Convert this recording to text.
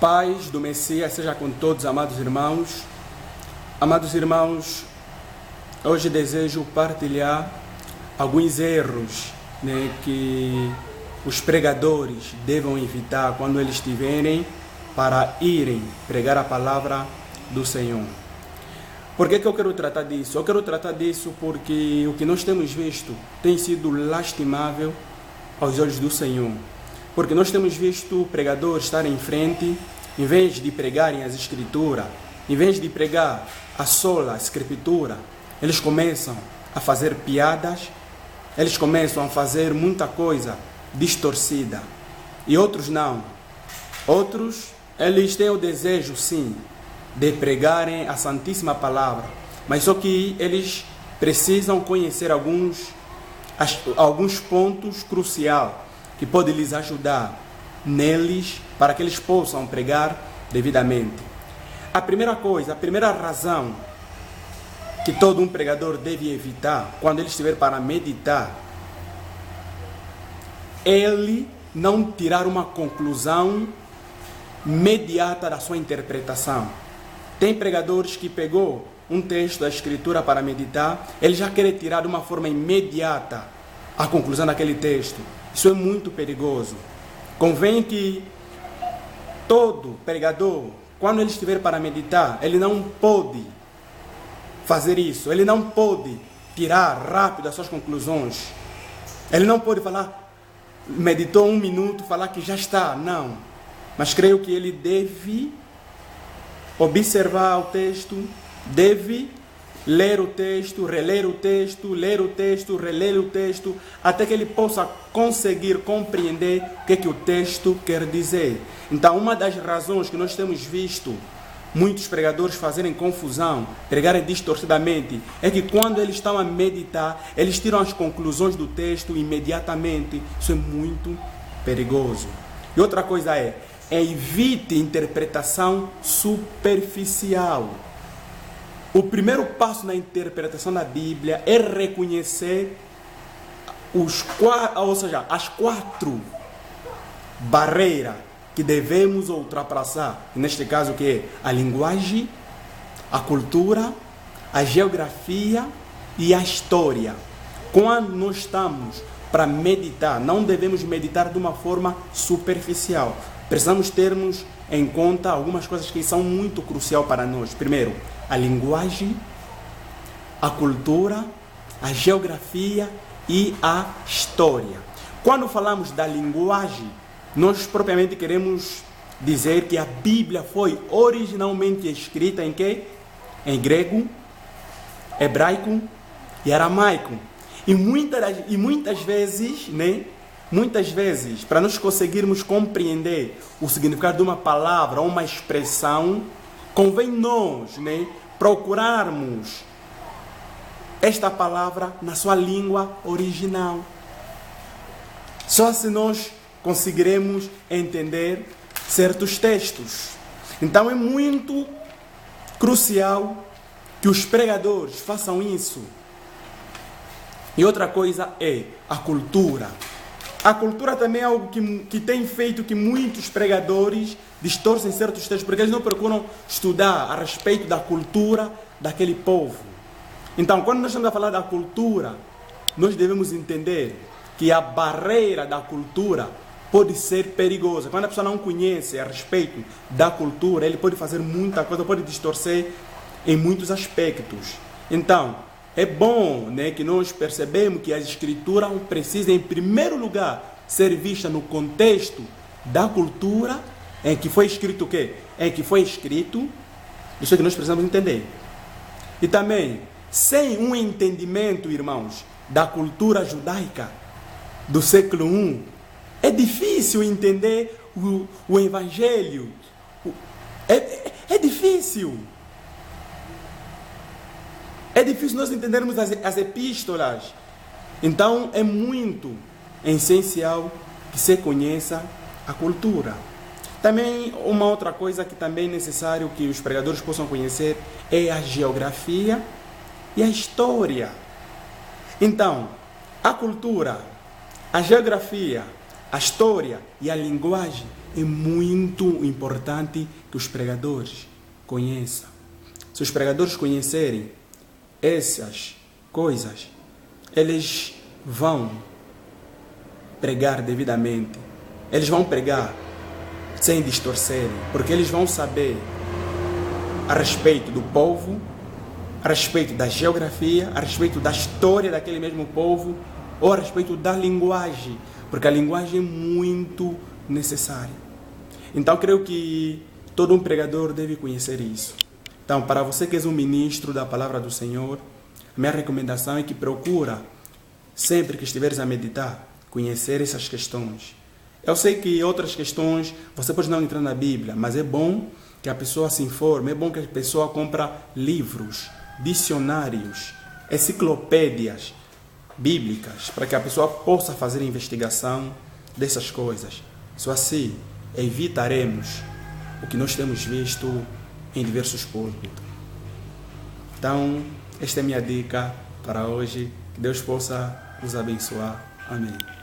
Paz do Messias seja com todos, amados irmãos. Amados irmãos, hoje desejo partilhar alguns erros, que os pregadores devem evitar quando eles estiverem para irem pregar a palavra do Senhor. Por que eu quero tratar disso? Eu quero tratar disso porque o que nós temos visto tem sido lastimável aos olhos do Senhor. Porque nós temos visto pregadores estar em frente, em vez de pregarem as Escrituras, em vez de pregar a sola Escritura, eles começam a fazer piadas, eles começam a fazer muita coisa distorcida. E outros não. Outros, eles têm o desejo, sim, de pregarem a Santíssima Palavra, mas só que eles precisam conhecer alguns pontos cruciais que podem lhes ajudar neles para que eles possam pregar devidamente. A primeira coisa, a primeira razão que todo um pregador deve evitar quando ele estiver para meditar, ele não tirar uma conclusão imediata da sua interpretação. Tem pregadores que pegou um texto da Escritura para meditar, ele já quer tirar de uma forma imediata a conclusão daquele texto. Isso é muito perigoso. Convém que todo pregador, quando ele estiver para meditar, ele não pode fazer isso. Ele não pode tirar rápido as suas conclusões. Ele não pode falar, meditou 1 minuto, falar que já está. Não. Mas creio que ele deve observar o texto, deve ler o texto, reler o texto, ler o texto, reler o texto, até que ele possa conseguir compreender o que o texto quer dizer. Então, uma das razões que nós temos visto muitos pregadores fazerem confusão, pregarem distorcidamente, é que quando eles estão a meditar, eles tiram as conclusões do texto imediatamente. Isso é muito perigoso. E outra coisa evite interpretação superficial. O primeiro passo na interpretação da Bíblia é reconhecer as 4 barreiras que devemos ultrapassar. Neste caso, que é a linguagem, a cultura, a geografia e a história. Quando nós estamos para meditar, não devemos meditar de uma forma superficial. Precisamos termos em conta algumas coisas que são muito cruciais para nós. Primeiro, a linguagem, a cultura, a geografia e a história. Quando falamos da linguagem, nós propriamente queremos dizer que a Bíblia foi originalmente escrita em quê? Em grego, hebraico e aramaico. E muitas vezes, para nós conseguirmos compreender o significado de uma palavra ou uma expressão, convém nós, procurarmos esta palavra na sua língua original. Só assim nós conseguiremos entender certos textos. Então é muito crucial que os pregadores façam isso. E outra coisa é a cultura. A cultura também é algo que tem feito que muitos pregadores distorcem certos textos, porque eles não procuram estudar a respeito da cultura daquele povo. Então, quando nós estamos a falar da cultura, nós devemos entender que a barreira da cultura pode ser perigosa. Quando a pessoa não conhece a respeito da cultura, ele pode fazer muita coisa, pode distorcer em muitos aspectos. Então, é bom, que nós percebemos que a Escritura precisa, em primeiro lugar, ser vista no contexto da cultura em que foi escrito o quê? Em que foi escrito, isso é que nós precisamos entender. E também, sem um entendimento, irmãos, da cultura judaica do século I, é difícil entender o Evangelho. É difícil. É difícil nós entendermos as epístolas. Então, é muito essencial que se conheça a cultura. Também, uma outra coisa que também é necessário que os pregadores possam conhecer é a geografia e a história. Então, a cultura, a geografia, a história e a linguagem é muito importante que os pregadores conheçam. Se os pregadores conhecerem essas coisas, eles vão pregar devidamente. Eles vão pregar sem distorcerem, porque eles vão saber a respeito do povo, a respeito da geografia, a respeito da história daquele mesmo povo, ou a respeito da linguagem, porque a linguagem é muito necessária. Então, creio que todo um pregador deve conhecer isso. Então, para você que és um ministro da palavra do Senhor, a minha recomendação é que procura, sempre que estiveres a meditar, conhecer essas questões. Eu sei que outras questões, você pode não entrar na Bíblia, mas é bom que a pessoa se informe, é bom que a pessoa compre livros, dicionários, enciclopédias bíblicas, para que a pessoa possa fazer investigação dessas coisas. Só assim evitaremos o que nós temos visto em diversos púlpitos. Então, esta é a minha dica para hoje. Que Deus possa os abençoar. Amém.